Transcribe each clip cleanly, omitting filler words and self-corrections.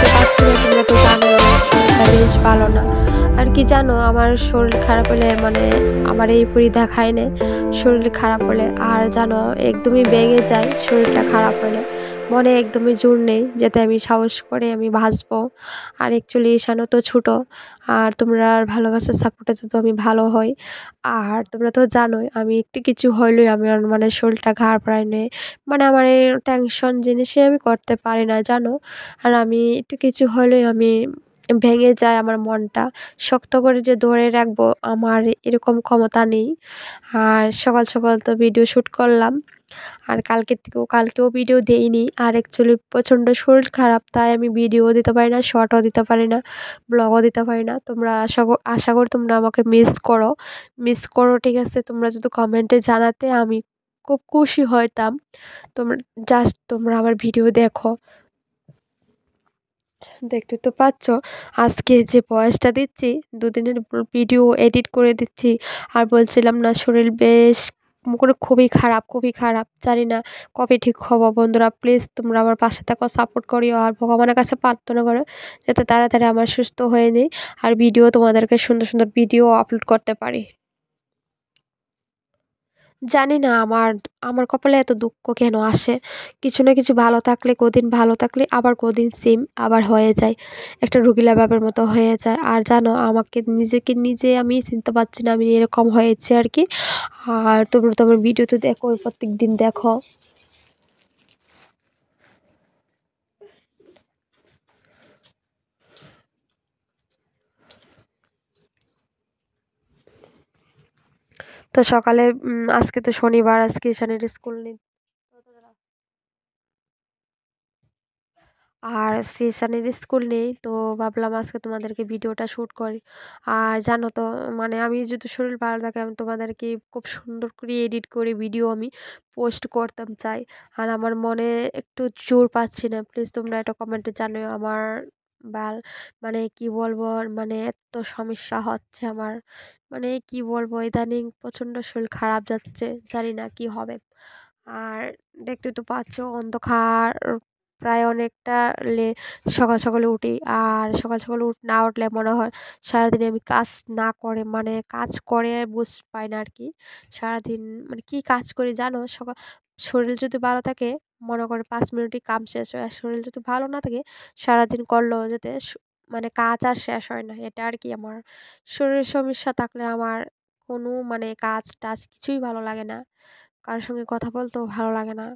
তো পাচ্ছি না, তোমরা তো জানোই আমার শরীরটা বেশ ভালো না। আর কি জানো, আমার শরীর খারাপ হলে মানে আমার এই পরি দেখায় না, শরীর খারাপ হলে আর জানো একদমই ভেঙে যায় শরীরটা খারাপ হলে, মনে একদমই জোর নেই যাতে আমি সাহস করে আমি বাঁচবো। আর অ্যাকচুয়ালি ঈশানও তো ছোটো, আর তোমরা ভালোবাসার সাপোর্টে যদি আমি ভালো হই, আর তোমরা তো জানোই আমি একটু কিছু হইলেই আমি মানে শরীরটা ঘাড় পাড়ায় নেই, মানে আমার এই টেনশন জিনিসই আমি করতে পারি না জানো। আর আমি একটু কিছু হলেই আমি ভেঙে যায় আমার মনটা, শক্ত করে যে ধরে রাখবো আমার এরকম ক্ষমতা নেই। আর সকাল সকাল তো ভিডিও শ্যুট করলাম, আর কালকেও ভিডিও দেইনি। আর অ্যাকচুয়ালি প্রচণ্ড শরীর খারাপ, তাই আমি ভিডিও দিতে পারি না, শর্টও দিতে পারি না, ব্লগও দিতে পারি না। তোমরা আশা করি তোমরা আমাকে মিস করো, ঠিক আছে? তোমরা যদি কমেন্টে জানাতে আমি খুব খুশি হইতাম। তোমরা জাস্ট তোমরা আমার ভিডিও দেখো। দেখতে তো পাচ্ছ আজকে যে ভয়েসটা দিচ্ছি, দুদিনের ভিডিও এডিট করে দিচ্ছি। আর বলছিলাম না শরীর বেশ করে খুবই খারাপ, জানি না কবে ঠিক হব। বন্ধুরা প্লিজ তোমরা আমার পাশে থাকো, সাপোর্ট করিও, আর ভগবানের কাছে প্রার্থনা করো যাতে তাড়াতাড়ি আমার সুস্থ হয়ে নিই, আর ভিডিও তোমাদেরকে সুন্দর সুন্দর ভিডিও আপলোড করতে পারি। জানি না আমার আমার কপালে এত দুঃখ কেন আসে। কিছু না কিছু ভালো থাকলে কদিন ভালো থাকলে আবার কদিন সেম আবার হয়ে যায়। একটা রুগীলা বাপের মতো হয়ে যায়। আর জানো আমাকে নিজেকে নিজে আমি চিনতে পারছি না আমি এরকম হয়েছে আর কি। আর তোমরা তো আমার ভিডিও তো দেখো, প্রত্যেকদিন দেখো। তো সকালে আজকে তো শনিবার, আজকে ঈশানের স্কুল নেই। আর ঈশানের স্কুল নেই, তো ভাবলাম আজকে তোমাদেরকে ভিডিওটা শ্যুট করি। আর জানো তো মানে আমি যদি শরীর ভালো থাকে আমি তোমাদেরকে খুব সুন্দর করে এডিট করে ভিডিও আমি পোস্ট করতাম চাই। আর আমার মনে একটু জোর পাচ্ছি না, প্লিজ তোমরা এটা কমেন্টে জানিও। আমার বাল মানে কি বলবো, মানে এত সমস্যা হচ্ছে আমার, মানে কি বলবো, ইদানিং প্রচণ্ড শরীর খারাপ যাচ্ছে, জানি না কি হবে। আর দেখতে তো পাচ্ছ অন্ধকার প্রায় অনেকটা লে সকাল সকালে উঠি, আর সকাল সকালে না উঠলে মনে হয় সারাদিন আমি কাজ না করে মানে কাজ করে বুঝ পাই না আর কি। সারাদিন মানে কি কাজ করি জানো, শরীর যদি ভালো থাকে মনে করে 5 মিনিটই কাম শেষ হয়, আর শরীর যদি ভালো না থাকে সারাদিন করলেও যেতে মানে কাজ আর শেষ হয় না। এটা আর কি আমার শরীরের সমস্যা থাকলে আমার কোনো মানে কাজ টাজ কিছুই ভালো লাগে না, কারোর সঙ্গে কথা বলতেও ভালো লাগে না।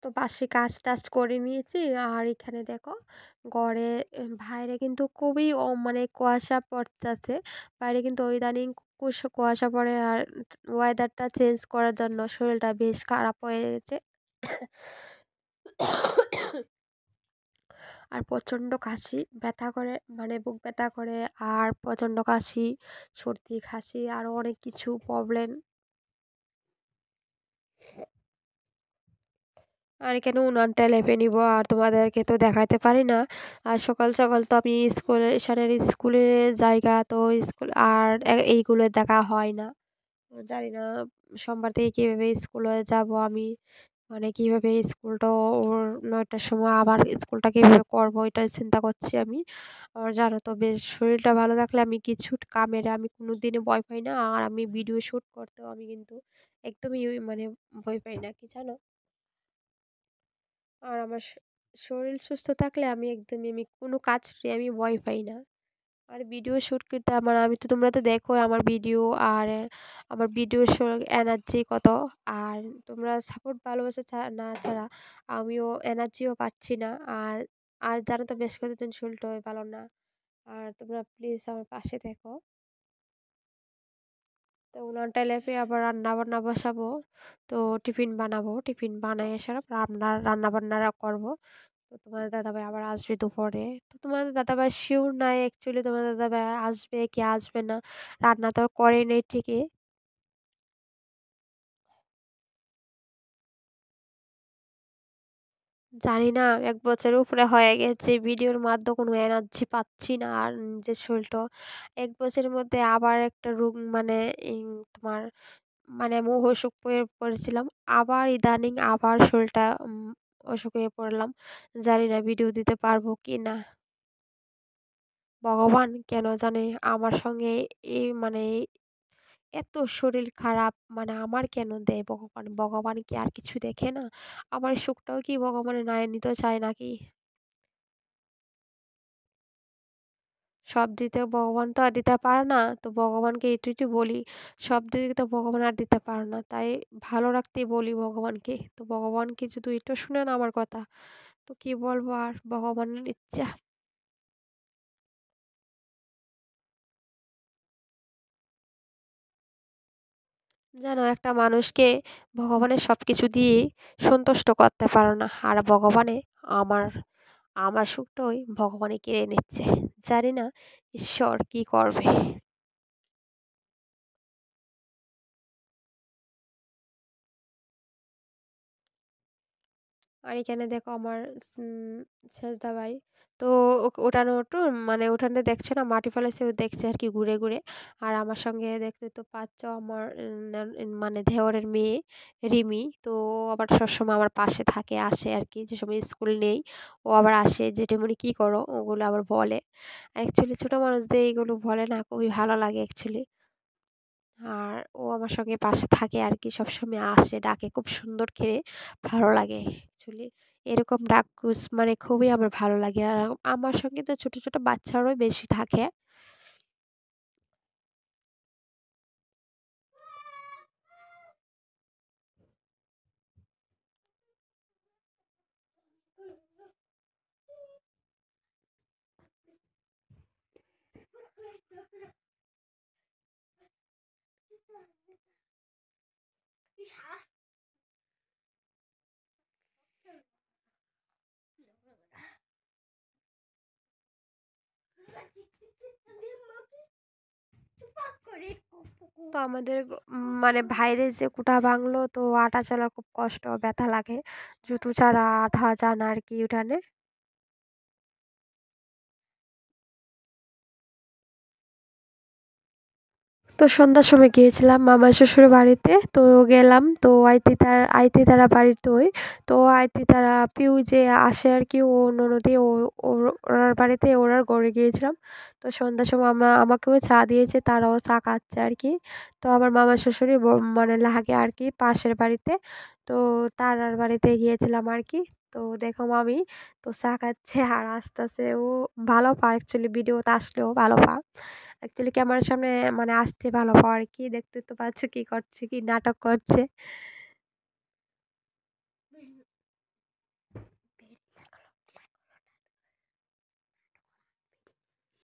তো বাসি কাজ-টাজ করে নিয়েছি। আর এখানে দেখো ঘরে বাইরে কিন্তু খুবই মানে কুয়াশা পড়তাছে। বাইরে কিন্তু ইদানিং কুয়াশা পড়ে, আর ওয়েদারটা চেঞ্জ করার জন্য শরীরটা বেশ খারাপ হয়ে গেছে। আর প্রচণ্ড কাশি, ব্যথা করে মানে বুক ব্যথা করে, আর প্রচণ্ড কাশি, সর্দি, কাশি আরও অনেক কিছু প্রবলেম। আর এখানে উনানটা লেপে নিব, আর তোমাদেরকে তো দেখাইতে পারি না। আর সকাল সকাল তো আমি ঈশানের স্কুলে জায়গা, তো স্কুল আর এইগুলো দেখা হয় না। তো জানি না সোমবার থেকে কীভাবে স্কুলে যাব আমি, মানে কীভাবে স্কুলটা ওর ৯টার সময় আবার স্কুলটা কীভাবে করবো এটাই চিন্তা করছি আমি। আমার জানো তো বেশ শরীরটা ভালো থাকলে আমি কিছু কামের আমি কোনো দিনই ভয় পাই না, আর আমি ভিডিও শ্যুট করতেও আমি কিন্তু একদমই মানে ভয় পাই না, কি জানো। আর আমার শরীর সুস্থ থাকলে আমি একদমই আমি কোনো কাজে আমি ভয় পাই না। আর ভিডিও শ্যুট করতে আমার আমি তো তোমরা তো দেখো আমার ভিডিও, আর আমার ভিডিওর এনার্জি কত। আর তোমরা সাপোর্ট ভালোবাসা না ছাড়া আমিও এনার্জিও পাচ্ছি না। আর আর জানো তো বেশ কতদিন শরীরটা ভালো না। আর তোমরা প্লিজ আমার পাশে থেকো। তো উনানটা লেপে আবার রান্না বান্না বসাবো। তো টিফিন বানাবো, টিফিন বানাই আসার রান্না বান্নারা করবো। তো তোমাদের দাদাভাই আবার আসবে দুপুরে। তো তোমাদের দাদাভাই শিওর নাই অ্যাকচুয়ালি তোমাদের দাদাভাই আসবে কি আসবে না। রান্না তো আর করে নেই ঠিকই। জানি না ১ বছরের উপরে হয়ে গেছে। ভিডিওর মাধ্যমে কোনো এনার্জি পাচ্ছি না। আর নিজের শরীরটাও ১ বছরের মধ্যে আবার একটা রোগ মানে তোমার মানে আমি অসুখ পড়েছিলাম। আবার ইদানিং আবার শরীরটা অসুখ হয়ে পড়লাম। জানি না ভিডিও দিতে পারবো কিনা। ভগবান কেন জানে আমার সঙ্গে মানে এত শরীর খারাপ মানে আমার কেন দেয় ভগবান? ভগবান কি আর কিছু দেখে না? আমার সুখটাও কি ভগবানে নেয় নিতে চায় নাকি? সব দিতে ভগবান তো আর দিতে পারে না। তো ভগবানকে এটুকুই বলি, সব দিকে তো ভগবান আর দিতে পারে না। তাই ভালো রাখতেই বলি ভগবানকে। তো ভগবান কি যদি একটু শুনে না আমার কথা, তো কি বলবো আর ভগবানের ইচ্ছা। জানো একটা মানুষকে ভগবানের সবকিছু দিয়ে সন্তুষ্ট করতে পারো না। আর ভগবানে আমার আমার সুখটাই ভগবানই কেড়ে নিচ্ছে। জানি না ঈশ্বর কি করবে? আর এখানে দেখো আমার সেজদা ভাই তো উঠানো মানে উঠানে দেখছে না মাটি ফেলেছে ও দেখছে আর কি ঘুরে ঘুরে। আর আমার সঙ্গে দেখতে তো পাচ্ছ আমার মানে দেওরের মেয়ে রিমি তো ও আবার সবসময় আমার পাশে থাকে আসে আর কি যে সময় স্কুল নেই ও আবার আসে জেঠিমনি কি করো ওগুলো আবার বলে। অ্যাকচুয়ালি ছোট মানুষদের এইগুলো বলে না খুবই ভালো লাগে অ্যাকচুয়ালি। আর ও আমার সঙ্গে পাশে থাকে আর কি সবসময় আসে ডাকে খুব সুন্দর খেয়ে ভালো লাগে অ্যাকচুয়ালি। এরকম ডাকুস মানে খুবই আমার ভালো লাগে আর আমার সঙ্গে তো ছোট ছোট বাচ্চারাও বেশি থাকে। তো আমাদের মানে বাইরে যে কুটা ভাঙলো তো আটা চালার খুব কষ্ট ব্যথা লাগে জুতো ছাড়া আঠা যায় না আর কি উঠানে। তো সন্ধ্যার সময় গিয়েছিলাম মামা শ্বশুরের বাড়িতে। তো গেলাম তো আইতি তারা বাড়িতে ওই। তো আইতি তারা পিউ যে আসে আর কি ও ননদই ওনার বাড়িতে ওনার ঘরে গিয়েছিলাম। তো সন্ধ্যার সময় আমাকেও চা দিয়েছে তারাও চা খাচ্ছে আর কি। তো আমার মামা শ্বশুরই মানে লাগে আর কি পাশের বাড়িতে। তো তারার বাড়িতে গিয়েছিলাম আর কি। তো দেখো মামি তো চা খাচ্ছে আর আসতেছে ও ভালো পা অ্যাকচুয়ালি ভিডিওতে আসলেও ভালো পা। অ্যাকচুয়ালি ক্যামেরার সামনে মানে আসতে ভালো পাওয়া আর কি দেখতে তো পাচ্ছ কি করছে কি নাটক করছে।